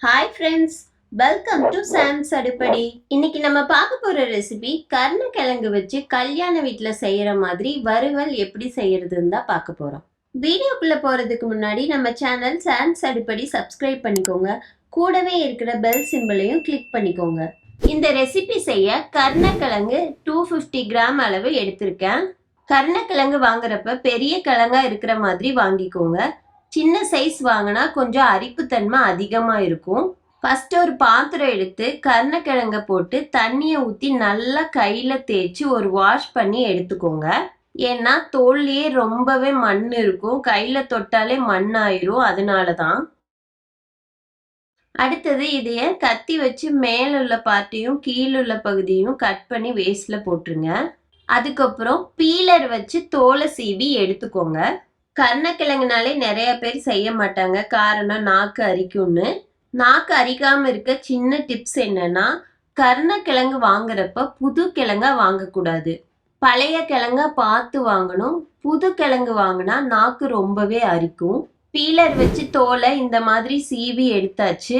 Hi friends, welcome to Sam's அடுப்படி. இன்னைக்கு நம்ம பார்க்க போற ரெசிபி கருணக்கிழங்கு வச்சு கல்யாண வீட்டுல செய்யற மாதிரி வறுவல் எப்படி செய்யறதுன்னு தான் பார்க்க போறோம். வீடியோக்குள்ள போறதுக்கு முன்னாடி நம்ம சேனல் சாம்ஸ் அடுப்படி சப்ஸ்கிரைப் பண்ணிக்கோங்க. கூடவே இருக்கிற பெல் சிம்பிளையும் கிளிக் பண்ணிக்கோங்க. இந்த ரெசிபி செய்ய கருணக்கிழங்கு 250 கிராம் அளவு எடுத்திருக்கேன். கருணக்கிழங்கு வாங்குறப்ப பெரிய கிழங்கா இருக்கிற மாதிரி வாங்கிக்கோங்க. சின்ன சைஸ் வாங்கினா கொஞ்சம் அரிப்புத்தன்மை அதிகமாக இருக்கும். ஃபர்ஸ்ட் ஒரு பாத்திரம் எடுத்து கருணக்கிழங்க போட்டு தண்ணியை ஊற்றி நல்லா கையில் தேய்ச்சி ஒரு வாஷ் பண்ணி எடுத்துக்கோங்க. ஏன்னா தோல்லையே ரொம்பவே மண் இருக்கும், கையில் தொட்டாலே மண் ஆயிரும், அதனால தான். அடுத்தது இதைய கத்தி வச்சு மேலுள்ள பார்ட்டையும் கீழுள்ள பகுதியும் கட் பண்ணி வேஸ்ட்ல போட்டுருங்க. அதுக்கப்புறம் பீலர் வச்சு தோலை சீவி எடுத்துக்கோங்க. கருணக்கிழங்குனாலே நிறைய பேர் செய்ய மாட்டாங்க, காரணம் நாக்கு அரிக்கும்னு. நாக்கு அரிக்காம இருக்க சின்ன டிப்ஸ் என்னன்னா, கருணக்கிழங்கு வாங்குறப்ப புது கிழங்கா வாங்கக்கூடாது. பழைய கிழங்கா பார்த்து வாங்கணும். புது கிழங்கு வாங்கினா நாக்கு ரொம்பவே அரிக்கும். பீலர் வச்சு தோலை இந்த மாதிரி சீவி எடுத்தாச்சு.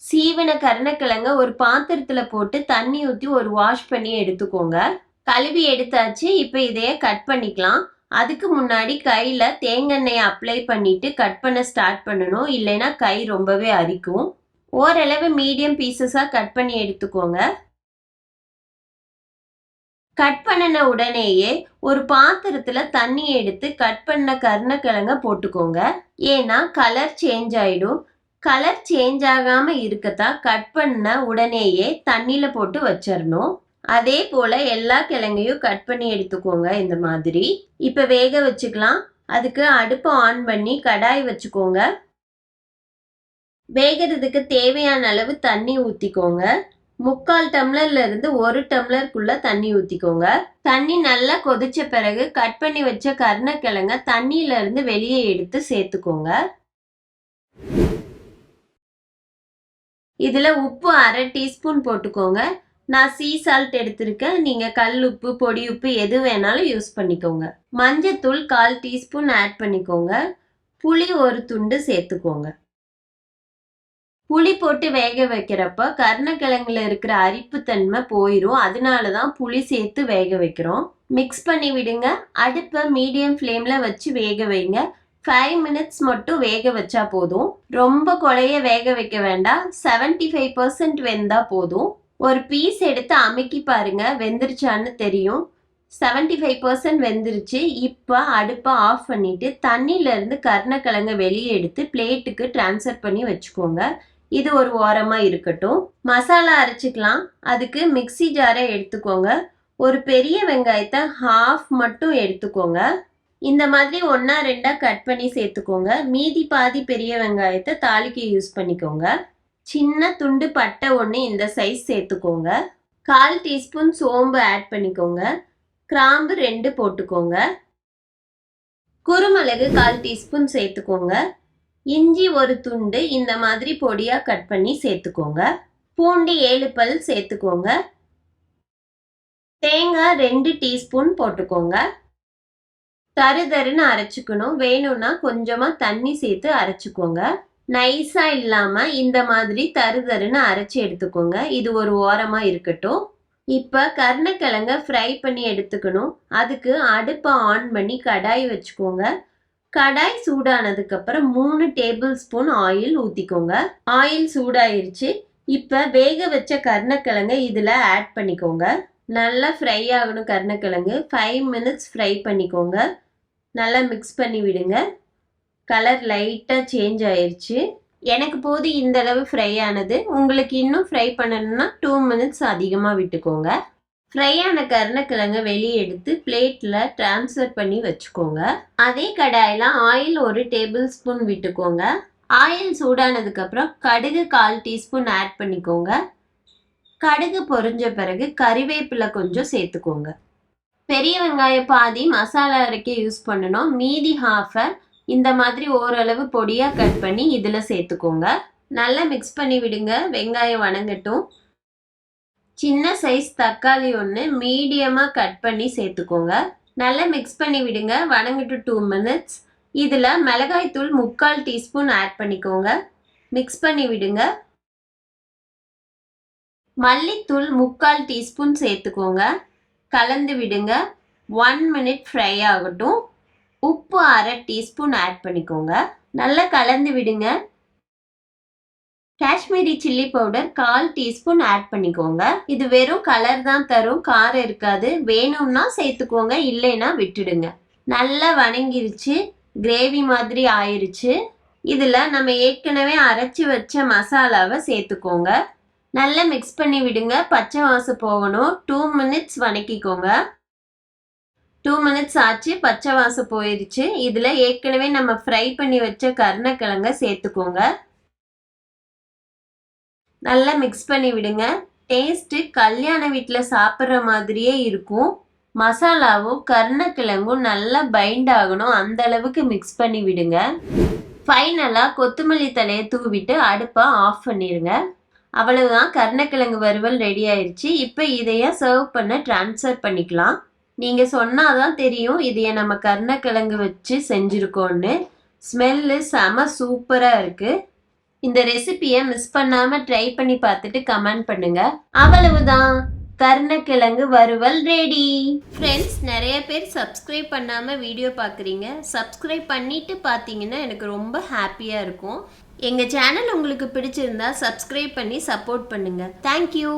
சீவின கருணக்கிழங்க ஒரு பாத்திரத்துல போட்டு தண்ணி ஊற்றி ஒரு வாஷ் பண்ணி எடுத்துக்கோங்க. கழுவி எடுத்தாச்சு. இப்போ இதைய கட் பண்ணிக்கலாம். அதுக்கு முன்னாடி கையில் தேங்காய் அப்ளை பண்ணிட்டு கட் பண்ண ஸ்டார்ட் பண்ணணும், இல்லைன்னா கை ரொம்பவே அரிக்கும். ஓரளவு மீடியம் பீசஸாக கட் பண்ணி எடுத்துக்கோங்க. கட் பண்ணின உடனேயே ஒரு பாத்திரத்துல தண்ணி எடுத்து கட் பண்ண கருணக்கிழங்க போட்டுக்கோங்க. ஏன்னா கலர் சேஞ்ச் ஆயிடும். கலர் சேஞ்ச் ஆகாம இருக்கத்தான் கட் பண்ண உடனேயே தண்ணியில போட்டு வச்சிடணும். அதே போல எல்லா கிழங்கையும் கட் பண்ணி எடுத்துக்கோங்க இந்த மாதிரி. இப்ப வேக வச்சுக்கலாம். அதுக்கு அடுப்பை ஆன் பண்ணி கடாய் வச்சுக்கோங்க. வேகிறதுக்கு தேவையான அளவு தண்ணி ஊத்திக்கோங்க. 3/4 டம்ளர்ல இருந்து 1 டம்ளருக்குள்ள தண்ணி ஊத்திக்கோங்க. தண்ணி நல்லா கொதிச்ச பிறகு கட் பண்ணி வச்ச கருணக்கிழங்க தண்ணியில இருந்து வெளியே எடுத்து சேர்த்துக்கோங்க. இதுல உப்பு 1/2 டீஸ்பூன் போட்டுக்கோங்க. நான் சீ சால்ட் எடுத்திருக்கேன், நீங்க கல் உப்பு பொடி உப்பு எது வேணாலும் யூஸ் பண்ணிக்கோங்க. மஞ்சத்தூள் 1/4 டீஸ்பூன் ஆட் பண்ணிக்கோங்க. புளி ஒரு துண்டு சேர்த்துக்கோங்க. புளி போட்டு வேக வைக்கிறப்ப கருணக்கிழங்குல இருக்கிற அரிப்புத்தன்மை போயிடும், அதனாலதான் புளி சேர்த்து வேக வைக்கிறோம். மிக்ஸ் பண்ணி விடுங்க. அடுப்பை மீடியம் ஃப்ளேம்ல வச்சு வேக வைங்க. 5 மினிட்ஸ் மட்டும் வேக வச்சா போதும். ரொம்ப குழைய வேக வைக்க வேண்டாம், 75% வெந்தா போதும். ஒரு பீஸ் எடுத்து அமுக்கி பாருங்க, வெந்துருச்சான்னு தெரியும். 75% வெந்துருச்சு. இப்போ அடுப்பை ஆஃப் பண்ணிட்டு தண்ணியில இருந்து கருணக்கிழங்க வெளியே எடுத்து பிளேட்டுக்கு டிரான்ஸ்ஃபர் பண்ணி வச்சுக்கோங்க. இது ஒரு ஓரமா இருக்கட்டும். மசாலா அரைச்சிக்கலாம். அதுக்கு மிக்சி ஜாரை எடுத்துக்கோங்க. ஒரு பெரிய வெங்காயத்தை ஹாஃப் மட்டும் எடுத்துக்கோங்க. இந்த மாதிரி 1-2 கட் பண்ணி சேர்த்துக்கோங்க. மீதி பாதி பெரிய வெங்காயத்தை தாளிக்க யூஸ் பண்ணிக்கோங்க. சின்ன துண்டு பட்டை 1 இந்த சைஸ் சேர்த்துக்கோங்க. 1/4 டீஸ்பூன் சோம்பு ஆட் பண்ணிக்கோங்க. கிராம்பு 2 போட்டுக்கோங்க. குருமிளகு 1/4 டீஸ்பூன் சேர்த்துக்கோங்க. இஞ்சி ஒரு துண்டு இந்த மாதிரி பொடியா கட் பண்ணி சேர்த்துக்கோங்க. பூண்டு 7 பல் சேர்த்துக்கோங்க. தேங்காய் 2 டீஸ்பூன் போட்டுக்கோங்க. தருதருன்னு அரைச்சுக்கணும். வேணும்னா கொஞ்சமா தண்ணி சேர்த்து அரைச்சுக்கோங்க. நைஸா இல்லாம இந்த மாதிரி தருதருன்னு அரைச்சி எடுத்துக்கோங்க. இது ஒரு ஓரமா இருக்கட்டும். இப்ப கருணக்கிழங்க ஃப்ரை பண்ணி எடுத்துக்கணும். அதுக்கு அடுப்பை ஆன் பண்ணி கடாய் வச்சுக்கோங்க. கடாய் சூடானதுக்கு அப்புறம் 3 டேபிள் ஸ்பூன் ஆயில் ஊத்திக்கோங்க. ஆயில் சூடாயிருச்சு. இப்ப வேக வச்ச கருணக்கிழங்க இதுல ஆட் பண்ணிக்கோங்க. நல்லா ஃப்ரை ஆகணும் கருணக்கிழங்கு. 5 மினிட்ஸ் ஃப்ரை பண்ணிக்கோங்க. நல்லா மிக்ஸ் பண்ணி விடுங்க. கலர் லைட்டாக சேஞ்ச் ஆயிடுச்சு. எனக்கு போது இந்த அளவு ஃப்ரை ஆனது. உங்களுக்கு இன்னும் ஃப்ரை பண்ணணும்னா 2 மினிட்ஸ் அதிகமாக விட்டுக்கோங்க. ஃப்ரை ஆன கருணக்கிழங்க வெளியே எடுத்து பிளேட்டில் டிரான்ஸ்ஃபர் பண்ணி வச்சுக்கோங்க. அதே கடாயில் ஆயில் 1 டேபிள் ஸ்பூன் விட்டுக்கோங்க. ஆயில் சூடானதுக்கப்புறம் கடுகு 1/4 டீஸ்பூன் ஆட் பண்ணிக்கோங்க. கடுகு பொரிஞ்ச பிறகு கறிவேப்பிலை கொஞ்சம் சேர்த்துக்கோங்க. பெரிய வெங்காயம் பாதி மசாலா அரைக்க யூஸ் பண்ணணும். மீதி ஹாஃபை இந்த மாதிரி ஓரளவு பொடியா கட் பண்ணி இதுல சேர்த்துக்கோங்க. நல்லா மிக்ஸ் பண்ணி விடுங்க. வெங்காயம் வணங்கட்டும். சின்ன சைஸ் தக்காளி 1 மீடியமா கட் பண்ணி சேர்த்துக்கோங்க. நல்லா மிக்ஸ் பண்ணி விடுங்க. வணங்கிட்டு 2 மினிட்ஸ். இதுல மிளகாய் தூள் 3/4 டீஸ்பூன் ஆட் பண்ணிக்கோங்க. மிக்ஸ் பண்ணி விடுங்க. மல்லித்தூள் 3/4 டீஸ்பூன் சேர்த்துக்கோங்க. கலந்து விடுங்க. 1 மினிட் ஃப்ரை ஆகட்டும். உப்பு 1/2 டீஸ்பூன் ஆட் பண்ணிக்கோங்க. நல்லா கலந்து விடுங்க. Kashmiri chilli powder 1/4 teaspoon add பண்ணிக்கோங்க. இது வெறும் கலர் தான் தரும், காரம் இருக்காது. வேணும்னா சேர்த்துக்கோங்க, இல்லைன்னா விட்டுடுங்க. நல்லா வணங்கிருச்சு, கிரேவி மாதிரி ஆயிருச்சு. இதில் நம்ம ஏற்கனவே அரைச்சி வச்ச மசாலாவை சேர்த்துக்கோங்க. நல்லா மிக்ஸ் பண்ணி விடுங்க. பச்சை வாசம் போகணும். 2 மினிட்ஸ் வணக்கிக்கோங்க. 2 மினிட்ஸ் ஆச்சு, பச்சை வாசம் போயிடுச்சு. இதில் ஏற்கனவே நம்ம ஃப்ரை பண்ணி வச்ச கருணக்கிழங்க சேர்த்துக்கோங்க. நல்லா மிக்ஸ் பண்ணி விடுங்க. டேஸ்ட்டு கல்யாண வீட்டில் சாப்பிட்ற மாதிரியே இருக்கும். மசாலாவும் கருணக்கிழங்கும் நல்லா பைண்ட் ஆகணும், அந்த அளவுக்கு மிக்ஸ் பண்ணி விடுங்க. ஃபைனலாக கொத்தமல்லி தலையை தூவிட்டு அடுப்பை ஆஃப் பண்ணிடுங்க. அவ்வளவுதான், கருணக்கிழங்கு வறுவல் ரெடி ஆயிடுச்சு. இப்போ இதைய சர்வ் பண்ண ட்ரான்ஸ்ஃபர் பண்ணிக்கலாம். நீங்கள் சொன்னாதான் தெரியும் இதைய நம்ம கருணக்கிழங்கு வச்சு செஞ்சுருக்கோன்னு. ஸ்மெல்லு செம சூப்பராக இருக்குது. இந்த ரெசிபியை மிஸ் பண்ணாமல் ட்ரை பண்ணி பார்த்துட்டு கமெண்ட் பண்ணுங்க. அவ்வளவுதான், கருணக்கிழங்கு வறுவல் ரெடி. ஃப்ரெண்ட்ஸ், நிறைய பேர் சப்ஸ்கிரைப் பண்ணாமல் வீடியோ பார்க்குறீங்க. சப்ஸ்கிரைப் பண்ணிட்டு பார்த்தீங்கன்னா எனக்கு ரொம்ப ஹாப்பியாக இருக்கும். எங்கள் சேனல் உங்களுக்கு பிடிச்சிருந்தா சப்ஸ்கிரைப் பண்ணி சப்போர்ட் பண்ணுங்கள். தேங்க்யூ.